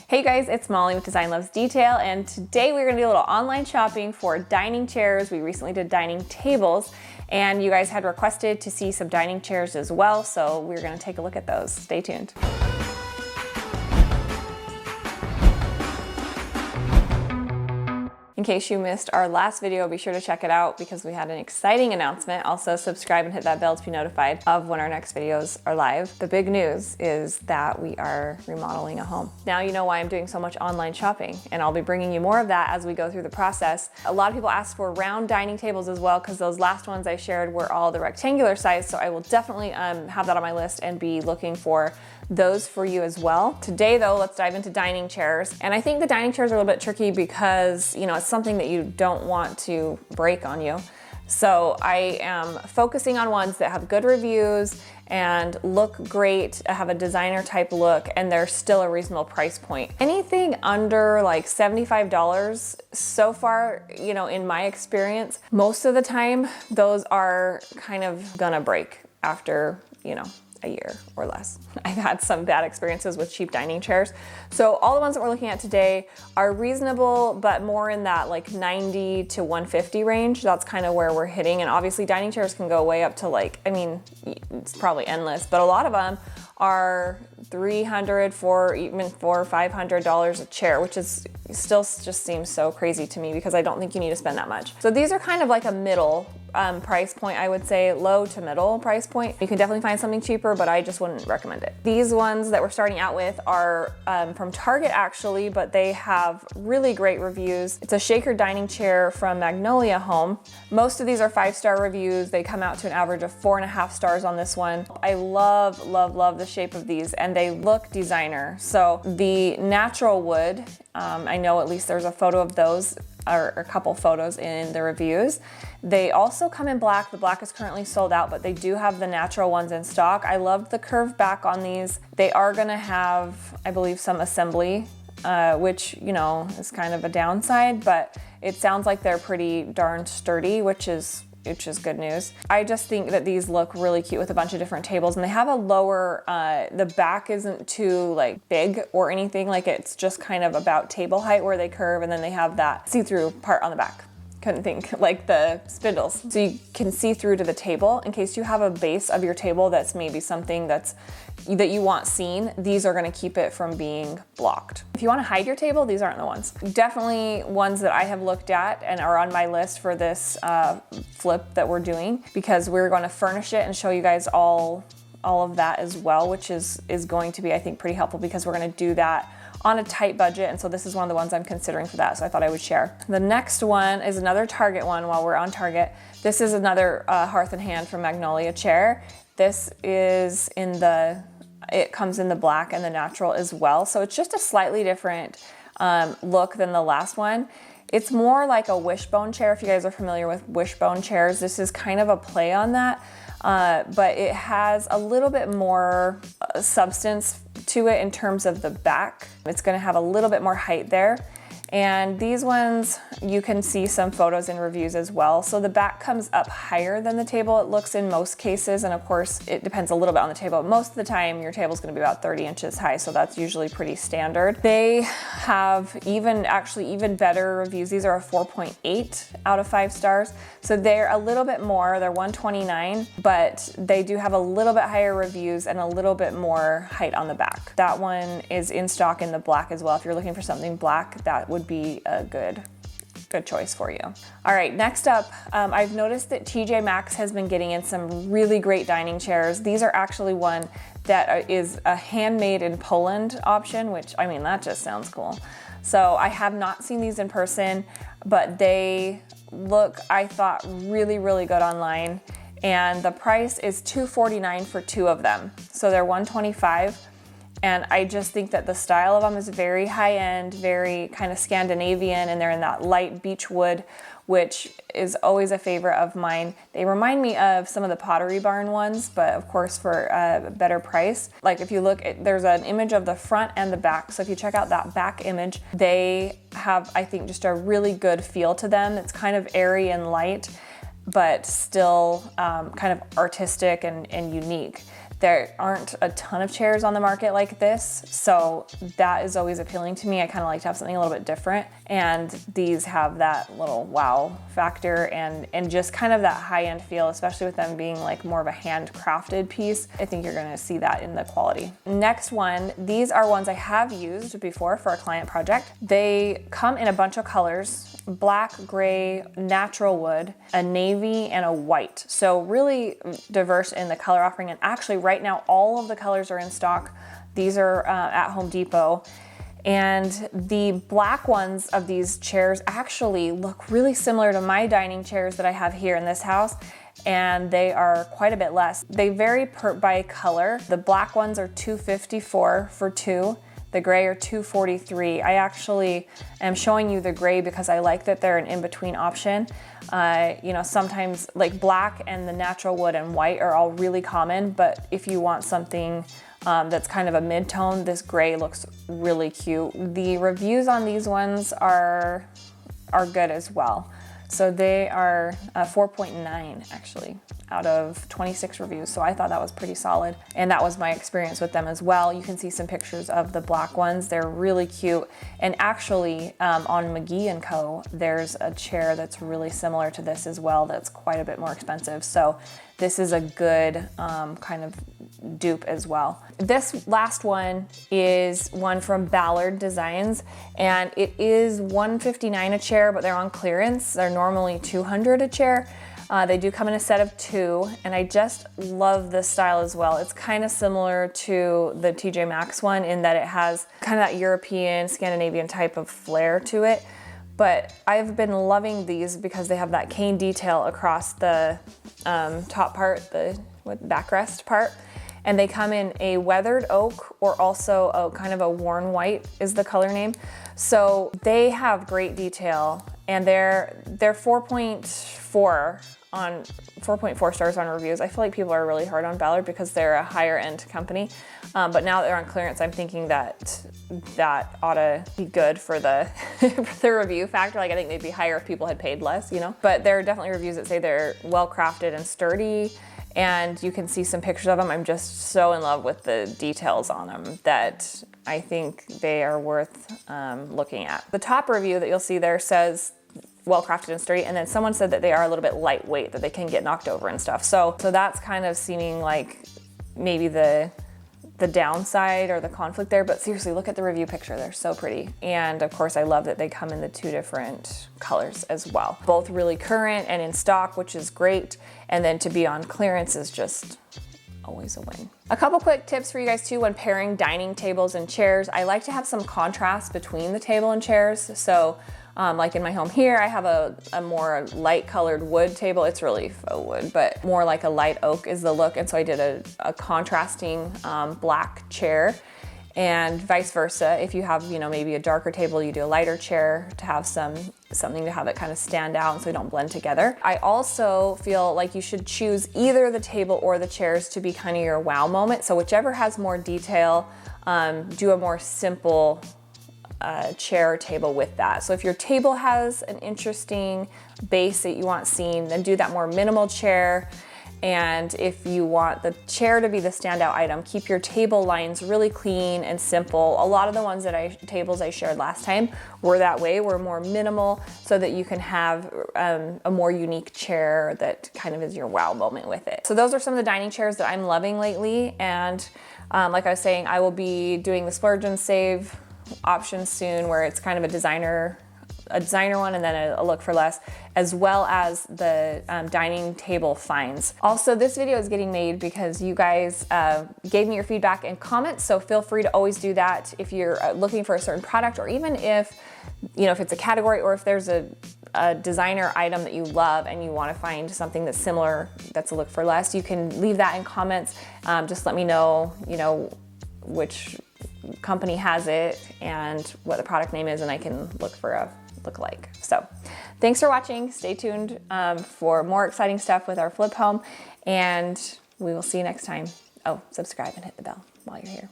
Hey guys, it's Molly with Design Loves Detail, and today we're gonna do a little online shopping for dining chairs. We recently did dining tables, and you guys had requested to see some dining chairs as well, so we're gonna take a look at those. Stay tuned. In case you missed our last video, be sure to check it out because we had an exciting announcement. Also subscribe and hit that bell to be notified of when our next videos are live. The big news is that we are remodeling a home. Now you know why I'm doing so much online shopping, and I'll be bringing you more of that as we go through the process. A lot of people asked for round dining tables as well because those last ones I shared were all the rectangular size, so I will definitely have that on my list and be looking for those for you as well. Today though, let's dive into dining chairs. And I think the dining chairs are a little bit tricky because, you know, it's something that you don't want to break on you. So I am focusing on ones that have good reviews and look great, have a designer type look, and they're still a reasonable price point. Anything under like $75 so far, you know, in my experience, most of the time, those are kind of gonna break after, you know, a year or less. I've had some bad experiences with cheap dining chairs. So all the ones that we're looking at today are reasonable, but more in that like 90 to 150 range. That's kind of where we're hitting. And obviously dining chairs can go way up to like, I mean, it's probably endless, but a lot of them are $300 for even $400 or $500 a chair, which is still just seems so crazy to me because I don't think you need to spend that much. So these are kind of like a middle price point, I would say, low to middle price point. You can definitely find something cheaper, but I just wouldn't recommend it. These ones that we're starting out with are from Target actually, but they have really great reviews. It's a shaker dining chair from Magnolia Home. Most of these are 5-star reviews. They come out to an average of 4.5 stars on this one. I love, love, love the shape of these, and they look designer. So the natural wood, I know at least there's a photo of those, or a couple photos in the reviews. They also come in black. The black is currently sold out, but they do have the natural ones in stock. I love the curved back on these. They are gonna have, I believe, some assembly, which, you know, is kind of a downside, but it sounds like they're pretty darn sturdy, which is good news. I just think that these look really cute with a bunch of different tables, and they have a lower, the back isn't too like big or anything, like it's just kind of about table height where they curve, and then they have that see-through part on the back. Couldn't think, like the spindles. So you can see through to the table in case you have a base of your table that's maybe something that you want seen. These are gonna keep it from being blocked. If you wanna hide your table, these aren't the ones. Definitely ones that I have looked at and are on my list for this flip that we're doing, because we're gonna furnish it and show you guys all of that as well, which is going to be, I think, pretty helpful because we're gonna do that on a tight budget, and so this is one of the ones I'm considering for that, so I thought I would share. The next one is another Target one while we're on Target. This is another Hearth and Hand from Magnolia chair. This is it comes in the black and the natural as well, so it's just a slightly different look than the last one. It's more like a wishbone chair. If you guys are familiar with wishbone chairs, this is kind of a play on that, but it has a little bit more substance to it in terms of the back. It's gonna have a little bit more height there. And these ones, you can see some photos and reviews as well. So the back comes up higher than the table, it looks in most cases. And of course, it depends a little bit on the table. Most of the time, your table's gonna be about 30 inches high, so that's usually pretty standard. They have even better reviews. These are a 4.8 out of 5 stars. So they're a little bit more, they're 129, but they do have a little bit higher reviews and a little bit more height on the back. That one is in stock in the black as well. If you're looking for something black, that would be a good choice for you. All right, next up, I've noticed that TJ Maxx has been getting in some really great dining chairs. These are actually one that is a handmade in Poland option, which, I mean, that just sounds cool. So I have not seen these in person, but they look, I thought, really, really good online. And the price is $249 for 2 of them. So they're $125. And I just think that the style of them is very high-end, very kind of Scandinavian, and they're in that light beech wood, which is always a favorite of mine. They remind me of some of the Pottery Barn ones, but of course for a better price. Like if you look, there's an image of the front and the back. So if you check out that back image, they have, I think, just a really good feel to them. It's kind of airy and light, but still kind of artistic and unique. There aren't a ton of chairs on the market like this, so that is always appealing to me. I kind of like to have something a little bit different, and these have that little wow factor and just kind of that high-end feel, especially with them being like more of a handcrafted piece. I think you're gonna see that in the quality. Next one, these are ones I have used before for a client project. They come in a bunch of colors: black, gray, natural wood, a navy, and a white. So really diverse in the color offering, and actually right now all of the colors are in stock. These are at Home Depot. And the black ones of these chairs actually look really similar to my dining chairs that I have here in this house, and they are quite a bit less. They vary by color. The black ones are $254 for two. The gray are $243. I actually am showing you the gray because I like that they're an in-between option. You know, sometimes like black and the natural wood and white are all really common, but if you want something that's kind of a mid-tone, this gray looks really cute. The reviews on these ones are good as well. So they are 4.9 actually out of 26 reviews. So I thought that was pretty solid. And that was my experience with them as well. You can see some pictures of the black ones. They're really cute. And actually on McGee & Co, there's a chair that's really similar to this as well that's quite a bit more expensive. So this is a good kind of dupe as well. This last one is one from Ballard Designs, and it is $159 a chair, but they're on clearance. They're normally $200 a chair. They do come in a set of two, and I just love this style as well. It's kind of similar to the TJ Maxx one in that it has kind of that European, Scandinavian type of flair to it. But I've been loving these because they have that cane detail across the top part, the backrest part. And they come in a weathered oak or also a kind of a worn white is the color name. So they have great detail, and they're 4.4 stars on reviews. I feel like people are really hard on Ballard because they're a higher end company. But now that they're on clearance, I'm thinking that ought to be good for the, for the review factor. Like I think they'd be higher if people had paid less, you know? But there are definitely reviews that say they're well crafted and sturdy, and you can see some pictures of them. I'm just so in love with the details on them that I think they are worth looking at. The top review that you'll see there says well crafted and sturdy, and then someone said that they are a little bit lightweight, that they can get knocked over and stuff. So that's kind of seeming like maybe the downside or the conflict there, but seriously, look at the review picture. They're so pretty. And of course, I love that they come in the two different colors as well. Both really current and in stock, which is great. And then to be on clearance is just always a win. A couple quick tips for you guys too when pairing dining tables and chairs. I like to have some contrast between the table and chairs. So like in my home here, I have a more light colored wood table. It's really faux wood, but more like a light oak is the look. And so I did a contrasting black chair, and vice versa. If you have, you know, maybe a darker table, you do a lighter chair to have something to have it kind of stand out and so they don't blend together. I also feel like you should choose either the table or the chairs to be kind of your wow moment. So whichever has more detail, do a more simple chair or table with that. So if your table has an interesting base that you want seen, then do that more minimal chair. And if you want the chair to be the standout item, keep your table lines really clean and simple. A lot of the ones tables I shared last time were that way, were more minimal, so that you can have a more unique chair that kind of is your wow moment with it. So those are some of the dining chairs that I'm loving lately. And like I was saying, I will be doing the splurge and save option soon, where it's kind of a designer one and then a look for less, as well as the dining table finds. Also, this video is getting made because you guys gave me your feedback and comments, so feel free to always do that if you're looking for a certain product, or even if, you know, if it's a category or if there's a designer item that you love and you want to find something that's similar, that's a look for less, you can leave that in comments. Just let me know, you know, which company has it and what the product name is, and I can look for a look-alike. So thanks for watching. Stay tuned for more exciting stuff with our flip home, and we will see you next time. Oh, subscribe and hit the bell while you're here.